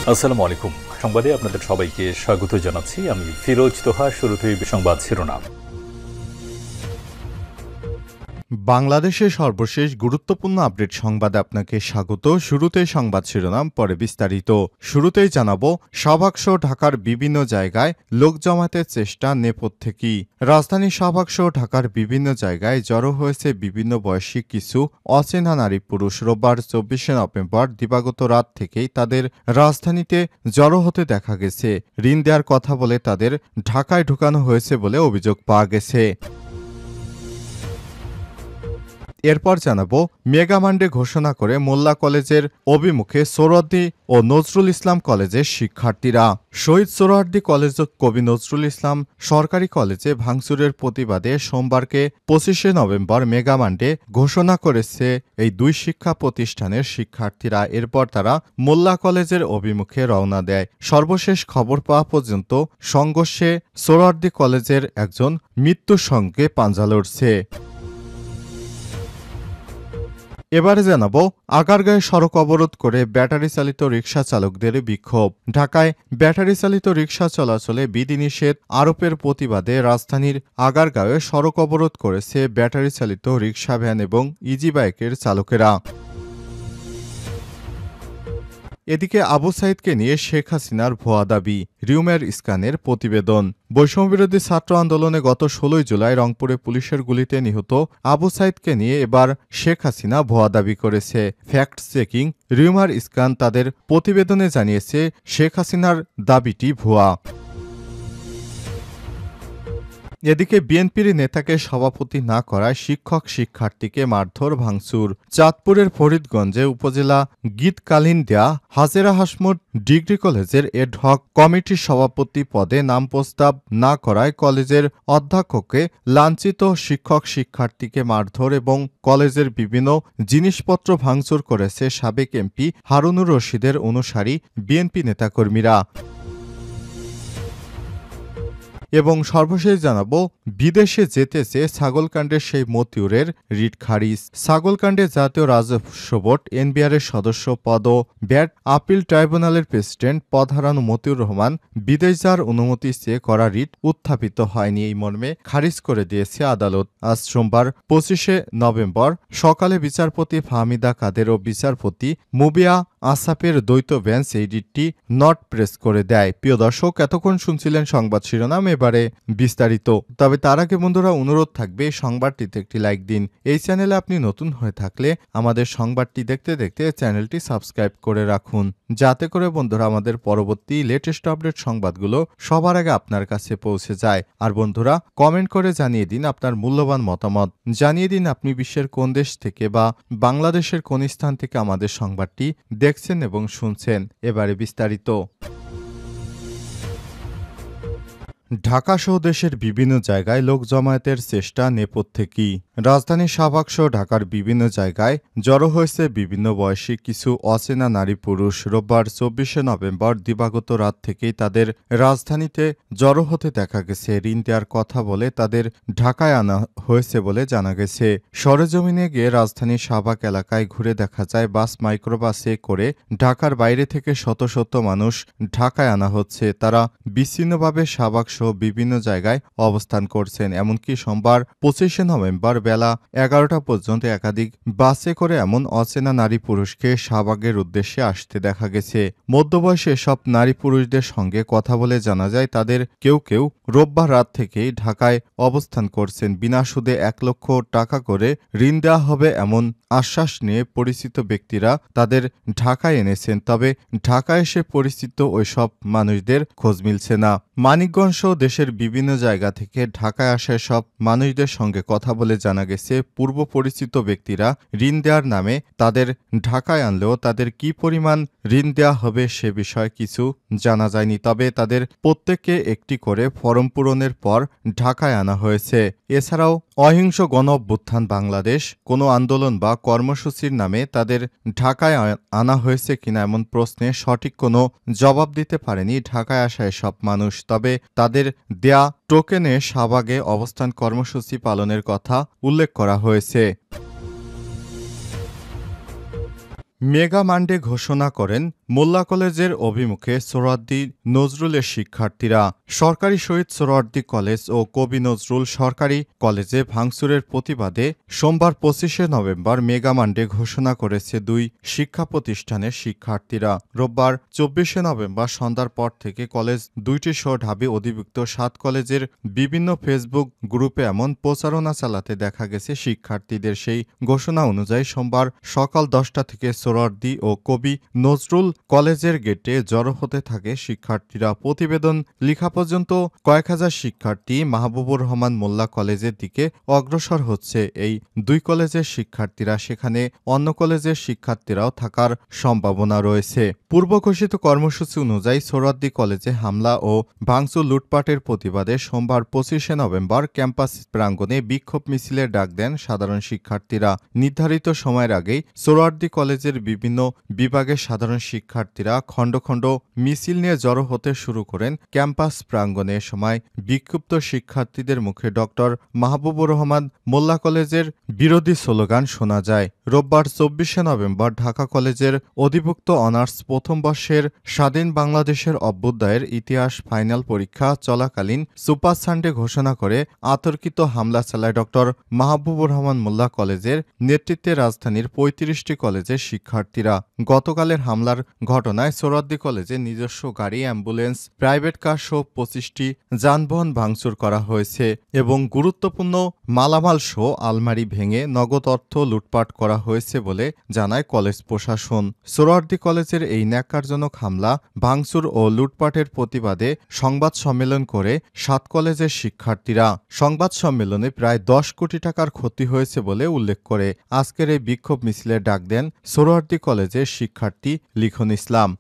আসসালামু আলাইকুম। সংবাদে আপনাদের সবাইকে স্বাগত জানাচ্ছি। আমি ফিরোজ তোহা। শুরুতেই সংবাদ শিরোনাম। বাংলাদেশের সর্বশেষ গুরুত্বপূর্ণ আপডেট সংবাদে আপনাকে স্বাগত। শুরুতেই সংবাদ শিরোনাম, পরে বিস্তারিত। শুরুতেই জানাবো, শাহবাগসহ ঢাকার বিভিন্ন জায়গায় লোক জমাতের চেষ্টা নেপথ্যে কি। রাজধানী শাহবাগসহ ঢাকার বিভিন্ন জায়গায় জড়ো হয়েছে বিভিন্ন বয়সী কিছু অচেনা নারী পুরুষ। রোববার 24শে নভেম্বর দিবাগত রাত থেকেই তাদের রাজধানীতে জড়ো হতে দেখা গেছে। ঋণ দেওয়ার কথা বলে তাদের ঢাকায় ঢুকানো হয়েছে বলে অভিযোগ পাওয়া গেছে। এরপর জানাবো, মেগা মান্ডে ঘোষণা করে মোল্লা কলেজের অভিমুখে সোহরাওয়ার্দী ও নজরুল ইসলাম কলেজের শিক্ষার্থীরা। শহীদ সোহরাওয়ার্দী কলেজ ও কবি নজরুল ইসলাম সরকারি কলেজে ভাঙচুরের প্রতিবাদে সোমবারকে 25শে নভেম্বর মেগা মান্ডে ঘোষণা করেছে এই দুই শিক্ষা প্রতিষ্ঠানের শিক্ষার্থীরা। এরপর তারা মোল্লা কলেজের অভিমুখে রওনা দেয়। সর্বশেষ খবর পাওয়া পর্যন্ত সংঘর্ষে সোহরাওয়ার্দী কলেজের একজন মৃত্যুর সঙ্গে পাঞ্জা লড়ছে। এবারে জানাবো, আগারগাঁয়ে সড়ক অবরোধ করে ব্যাটারি চালিত রিকশা চালকদের বিক্ষোভ। ঢাকায় ব্যাটারি চালিত রিকশা চলাচলে বিধিনিষেধ আরোপের প্রতিবাদে রাজধানীর আগারগাঁয়ে সড়ক অবরোধ করেছে ব্যাটারি চালিত রিকশা, ভ্যান এবং ইজি বাইকের চালকেরা। এদিকে আবু সাইদকে নিয়ে শেখ হাসিনার ভুয়া দাবি। রিউমের স্ক্যানের প্রতিবেদন। বৈষম্যবিরোধী ছাত্র আন্দোলনে গত 16 জুলাই রংপুরে পুলিশের গুলিতে নিহত আবু সাইদকে নিয়ে এবার শেখ হাসিনা ভুয়া দাবি করেছে। ফ্যাক্ট চেকিং রিউমার স্ক্যান তাদের প্রতিবেদনে জানিয়েছে শেখ হাসিনার দাবিটি ভুয়া। এদিকে বিএনপির নেতাকে সভাপতি না করায় শিক্ষক শিক্ষার্থীকে মারধর, ভাঙচুর। চাঁদপুরের ফরিদগঞ্জে উপজেলা গীতকালীন দেয়া হাজেরা হাসমুদ ডিগ্রি কলেজের এডহক কমিটির সভাপতি পদে নাম প্রস্তাব না করায় কলেজের অধ্যক্ষকে লাঞ্ছিত শিক্ষক শিক্ষার্থীকে মারধর এবং কলেজের বিভিন্ন জিনিসপত্র ভাঙচুর করেছে সাবেক এমপি হারুনুর রশিদের অনুসারী বিএনপি নেতাকর্মীরা। এবং সর্বশেষ জানাবো, বিদেশে যেতে চেয়ে ছাগলকাণ্ডের সেই মতিউরের রিট খারিজ। ছাগলকাণ্ডে জাতীয় রাজস্ব বোর্ড এনবিআরের সদস্য পদ ও ব্যাট আপিল ট্রাইব্যুনালের প্রেসিডেন্ট পদ হারানো মতিউর রহমান বিদেশ যাওয়ার অনুমতি চেয়ে করা রিট উত্থাপিত হয়নি, এই মর্মে খারিজ করে দিয়েছে আদালত। আজ সোমবার 25শে নভেম্বর সকালে বিচারপতি ফাহমিদা কাদের ও বিচারপতি মুবিয়া আসাফের দ্বৈত বেঞ্চ এই রিটটি নট প্রেস করে দেয়। প্রিয় দর্শক, এতক্ষণ শুনছিলেন সংবাদ শিরোনাম, এবারে বিস্তারিত। তবে তার আগে বন্ধুরা অনুরোধ থাকবে, সংবাদটিতে একটি লাইক দিন। এই চ্যানেলে আপনি নতুন হয়ে থাকলে আমাদের সংবাদটি দেখতে দেখতে চ্যানেলটি সাবস্ক্রাইব করে রাখুন, যাতে করে বন্ধুরা আমাদের পরবর্তী লেটেস্ট আপডেট সংবাদগুলো সবার আগে আপনার কাছে পৌঁছে যায়। আর বন্ধুরা, কমেন্ট করে জানিয়ে দিন আপনার মূল্যবান মতামত। জানিয়ে দিন আপনি বিশ্বের কোন দেশ থেকে বা বাংলাদেশের কোন স্থান থেকে আমাদের সংবাদটি দেখছেন এবং শুনছেন। এবারে বিস্তারিত। ঢাকাসহ দেশের বিভিন্ন জায়গায় লোক জমায়েতের চেষ্টা নেপথ্যে কি। রাজধানীর শাহবাগসহ ঢাকার বিভিন্ন জায়গায় জড়ো হয়েছে বিভিন্ন বয়সী কিছু অচেনা নারী পুরুষ। রোববার 24শে নভেম্বর দিবাগত রাত থেকেই তাদের রাজধানীতে জড়ো হতে দেখা গেছে। ঋণ দেওয়ার কথা বলে তাদের ঢাকায় আনা হয়েছে বলে জানা গেছে। সরেজমিনে গিয়ে রাজধানীর শাহবাগ এলাকায় ঘুরে দেখা যায় বাস, মাইক্রোবাসে করে ঢাকার বাইরে থেকে শত শত মানুষ ঢাকায় আনা হচ্ছে। তারা বিচ্ছিন্নভাবে শাহবাগ বিভিন্ন জায়গায় অবস্থান করছেন। এমনকি সোমবার 25শে নভেম্বর বেলা 11টা পর্যন্ত একাধিক বাসে করে এমন অচেনা নারী পুরুষকে শাহবাগের উদ্দেশ্যে আসতে দেখা গেছে। মধ্যবয়সী এসব নারী পুরুষদের সঙ্গে কথা বলে জানা যায় তাদের কেউ কেউ রোববার রাত থেকেই ঢাকায় অবস্থান করছেন। বিনা সুদে 1 লক্ষ টাকা করে ঋণ দেওয়া হবে এমন আশ্বাস নিয়ে পরিচিত ব্যক্তিরা তাদের ঢাকায় এনেছেন। তবে ঢাকায় এসে পরিচিত ওইসব মানুষদের খোঁজ মিলছে না। মানিকগঞ্জ সহ দেশের বিভিন্ন জায়গা থেকে ঢাকায় আসা সব মানুষদের সঙ্গে কথা বলে জানা গেছে পূর্ব পরিচিত ব্যক্তিরা ঋণ দেওয়ার নামে তাদের ঢাকায় আনলেও তাদের কি পরিমাণ ঋণ দেওয়া হবে সে বিষয়ে কিছু জানা যায়নি। তবে তাদের প্রত্যেককে একটি করে ফরম পূরণের পর ঢাকায় আনা হয়েছে। এছাড়াও অহিংস গণ অভ্যুত্থান বাংলাদেশ কোনো আন্দোলন বা কর্মসূচির নামে তাদের ঢাকায় আনা হয়েছে কিনা এমন প্রশ্নে সঠিক কোনো জবাব দিতে পারেনি ঢাকায় আসা এসব মানুষ। তবে তাদের দেয়া টোকেনে শাহবাগে অবস্থান কর্মসূচি পালনের কথা উল্লেখ করা হয়েছে। মেগা মানডে ঘোষণা করেন মোল্লা কলেজের অভিমুখে সোহরাওয়ার্দী নজরুলের শিক্ষার্থীরা। সরকারি শহীদ সোহরাওয়ার্দী কলেজ ও কবি নজরুল সরকারি কলেজে ভাঙচুরের প্রতিবাদে সোমবার ২৫শে নভেম্বর মেগা মানডে ঘোষণা করেছে দুই শিক্ষা প্রতিষ্ঠানের শিক্ষার্থীরা। রোববার ২৪শে নভেম্বর সন্ধ্যার পর থেকে কলেজ দুইটি সহ ঢাবি অধিভুক্ত ৭ কলেজের বিভিন্ন ফেসবুক গ্রুপে এমন প্রচারণা চালাতে দেখা গেছে শিক্ষার্থীদের। সেই ঘোষণা অনুযায়ী সোমবার সকাল ১০টা থেকে সোহরাওয়ার্দী ও কবি নজরুল কলেজের গেটে জড়ো হতে থাকে শিক্ষার্থীরা। প্রতিবেদন লেখা পর্যন্ত কয়েক হাজার শিক্ষার্থী মাহবুবুর রহমান মোল্লা কলেজের দিকে অগ্রসর হচ্ছে। এই দুই কলেজের শিক্ষার্থীরা সেখানে অন্য কলেজের শিক্ষার্থীরাও থাকার সম্ভাবনা রয়েছে। পূর্ব ঘোষিত কর্মসূচি অনুযায়ী সোহরাওয়ার্দী কলেজে হামলা ও ভাঙচুর লুটপাটের প্রতিবাদে সোমবার ২৫শে নভেম্বর ক্যাম্পাস প্রাঙ্গণে বিক্ষোভ মিছিলের ডাক দেন সাধারণ শিক্ষার্থীরা। নির্ধারিত সময়ের আগেই সোহরাওয়ার্দী কলেজের বিভিন্ন বিভাগের সাধারণ শিক্ষার্থীরা খণ্ড খণ্ড মিছিল নিয়ে জড়ো হতে শুরু করেন ক্যাম্পাস প্রাঙ্গণে। এ সময় বিক্ষুব্ধ শিক্ষার্থীদের মুখে ডক্টর মাহবুবুর রহমান মোল্লা কলেজের বিরোধী স্লোগান শোনা যায়। রোববার ২৪শে নভেম্বর ঢাকা কলেজের অধিভুক্ত অনার্স প্রথম বর্ষের স্বাধীন বাংলাদেশের অভ্যুদয়ের ইতিহাস ফাইনাল পরীক্ষা চলাকালীন সুপার সানডে ঘোষণা করে আতর্কিত হামলা চালায় ডক্টর মাহবুবুর রহমান মোল্লা কলেজের নেতৃত্বে রাজধানীর ৩৫টি কলেজের শিক্ষার্থীরা। গতকালের হামলার ঘটনায় সোহরাওয়ার্দী কলেজে নিজস্ব গাড়ি, অ্যাম্বুলেন্স, প্রাইভেট কার সহ ২৫টি যানবাহন ভাঙচুর করা হয়েছে এবং গুরুত্বপূর্ণ মালামাল সহ আলমারি ভেঙে নগদ অর্থ লুটপাট করা হয়েছে বলে জানায় কলেজ প্রশাসন। সোহরাওয়ার্দী কলেজের এই ন্যাক্কারজনক হামলা, ভাঙচুর ও লুটপাটের প্রতিবাদে সংবাদ সম্মেলন করে ৭ কলেজের শিক্ষার্থীরা। সংবাদ সম্মেলনে প্রায় ১০ কোটি টাকার ক্ষতি হয়েছে বলে উল্লেখ করে আজকের এই বিক্ষোভ মিছিলের ডাক দেন সোহরাওয়ার্দী কলেজের শিক্ষার্থী লিখন ইসলাম।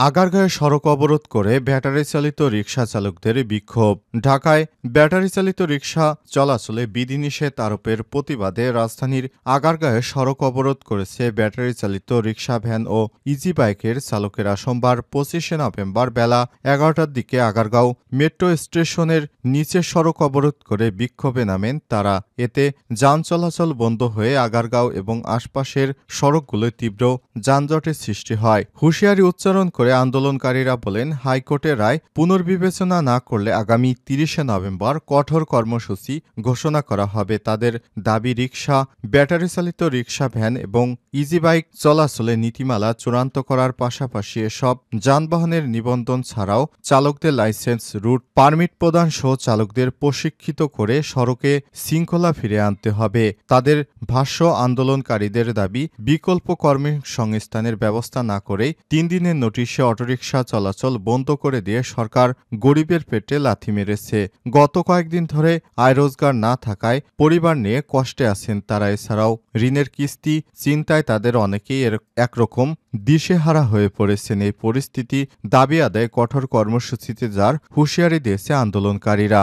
আগারগাঁয়ে সড়ক অবরোধ করে ব্যাটারি চালিত রিকশা চালকদের বিক্ষোভ। ঢাকায় ব্যাটারি চালিত রিকশা চলাচলে বিধিনিষেধ আরোপের প্রতিবাদে রাজধানীর আগারগাঁয়ে সড়ক অবরোধ করেছে ব্যাটারি চালিত রিকশা, ভ্যান ও ইজি বাইকের চালকেরা। সোমবার ২৫শে নভেম্বর বেলা ১১টার দিকে আগারগাঁও মেট্রো স্টেশনের নিচে সড়ক অবরোধ করে বিক্ষোভে নামেন তারা। এতে যান চলাচল বন্ধ হয়ে আগারগাঁও এবং আশপাশের সড়কগুলোয় তীব্র যানজটের সৃষ্টি হয়। হুঁশিয়ারি উচ্চারণ করে আন্দোলনকারীরা বলেন, হাইকোর্টের রায় পুনর্বিবেচনা না করলে আগামী ৩০শে নভেম্বর কঠোর কর্মসূচি ঘোষণা করা হবে। তাদের দাবি, রিকশা, ব্যাটারি চালিত রিকশা, ভ্যান এবং ইজি বাইক চলাচলে নীতিমালা চূড়ান্ত করার পাশাপাশি এসব যানবাহনের নিবন্ধন ছাড়াও চালকদের লাইসেন্স, রুট পারমিট প্রদান সহ চালকদের প্রশিক্ষিত করে সড়কে শৃঙ্খলা ফিরে আনতে হবে। তাদের ভাষ্য, আন্দোলনকারীদের দাবি, বিকল্প কর্মসংস্থানের ব্যবস্থা না করেই ৩ দিনের নোটিশে অটোরিকশা চলাচল বন্ধ করে দিয়ে সরকার গরিবের পেটে লাথি মেরেছে। গত কয়েকদিন ধরে আয় রোজগার না থাকায় পরিবার নিয়ে কষ্টে আছেন তারা। এছাড়াও ঋণের কিস্তি চিন্তায় তাদের অনেকেই একরকম দিশেহারা হয়ে পড়েছেন। এই পরিস্থিতি দাবি আদায়ে কঠোর কর্মসূচিতে যার হুঁশিয়ারি দিয়েছে আন্দোলনকারীরা।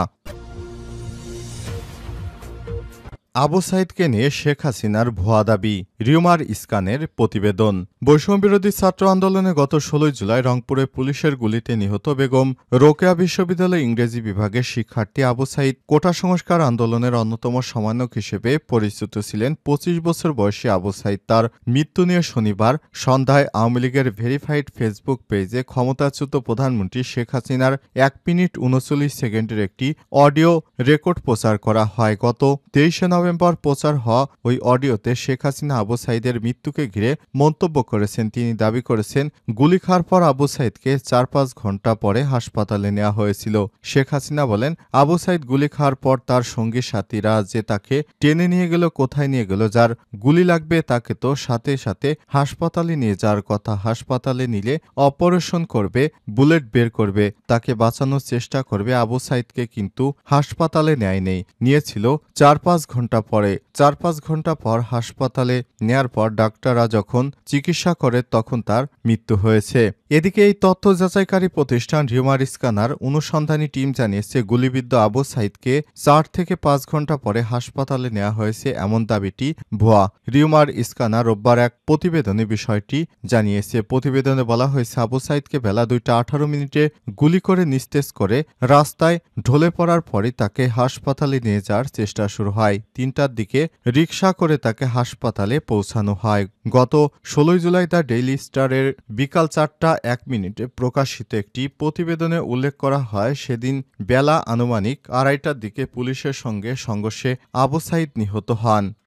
আবু সাইদকে নিয়ে শেখ হাসিনার ভুয়া দাবি, রিউমার ইসকানের প্রতিবেদন। বৈষম্যবিরোধী ছাত্র আন্দোলনে গত ১৬ জুলাই রংপুরে পুলিশের গুলিতে নিহত বেগম রোকেয়া বিশ্ববিদ্যালয় ইংরেজি বিভাগের শিক্ষার্থী আবু সাইদ কোটা সংস্কার আন্দোলনের অন্যতম সমন্বয়ক হিসেবে পরিচিত ছিলেন। ২৫ বছর বয়সী আবু সাইদ তার মৃত্যু নিয়ে শনিবার সন্ধ্যায় আওয়ামী লীগের ভেরিফাইড ফেসবুক পেজে ক্ষমতাচ্যুত প্রধানমন্ত্রী শেখ হাসিনার ১ মিনিট ৩৯ সেকেন্ডের একটি অডিও রেকর্ড প্রচার করা হয়। গত ২৩শে নভেম্বর প্রচার হওয়া ওই অডিওতে শেখ হাসিনা আবু সাইদের মৃত্যুকে ঘিরে মন্তব্য করেছেন। তিনি দাবি করেছেন, গুলি খাওয়ার পর আবু সাইদকে ৪-৫ ঘণ্টা পরে হাসপাতালে নেওয়া হয়েছিল। শেখ হাসিনা বলেন, আবু সাইদ গুলি খাওয়ার পর তার সঙ্গী সাথীরা যে তাকে টেনে নিয়ে গেল, কোথায় নিয়ে গেল? যার গুলি লাগবে তাকে তো সাথে সাথে হাসপাতালে নিয়ে যাওয়ার কথা। হাসপাতালে নিলে অপারেশন করবে, বুলেট বের করবে, তাকে বাঁচানোর চেষ্টা করবে। আবু সাইদকে কিন্তু হাসপাতালে নেয়নি, নিয়েছিল ৪-৫ ঘণ্টা পরে। ৪-৫ ঘণ্টা পর হাসপাতালে নেয়ার পর ডাক্তাররা যখন চিকিৎসা করে তখন তার মৃত্যু হয়েছে। এদিকে এই তথ্য যাচাইকারী প্রতিষ্ঠান রিউমার ইসকানার অনুসন্ধানী টিম জানিয়েছে, গুলিবিদ্ধ আবু সাইদকে ৪ থেকে ৫ ঘণ্টা পরে হাসপাতালে নেওয়া হয়েছে এমন দাবিটি ভুয়া। রিউমার ইসকানার রোববার এক প্রতিবেদনে বিষয়টি জানিয়েছে। প্রতিবেদনে বলা হয়েছে, আবু সাইদকে বেলা ২টা ১৮ মিনিটে গুলি করে নিস্তেজ করে রাস্তায় ঢলে পড়ার পরই তাকে হাসপাতালে নিয়ে যাওয়ার চেষ্টা শুরু হয়। 3টার দিকে রিকশা করে তাকে হাসপাতালে পৌঁছানো হয়। গত 16 জুলাই দ্য ডেইলি স্টারের বিকাল 4টা 1 মিনিটে প্রকাশিত একটি প্রতিবেদনে উল্লেখ করা হয়, সেদিন বেলা আনুমানিক 2:30টার দিকে পুলিশের সঙ্গে সংঘর্ষে আবু সাঈদ নিহত হন।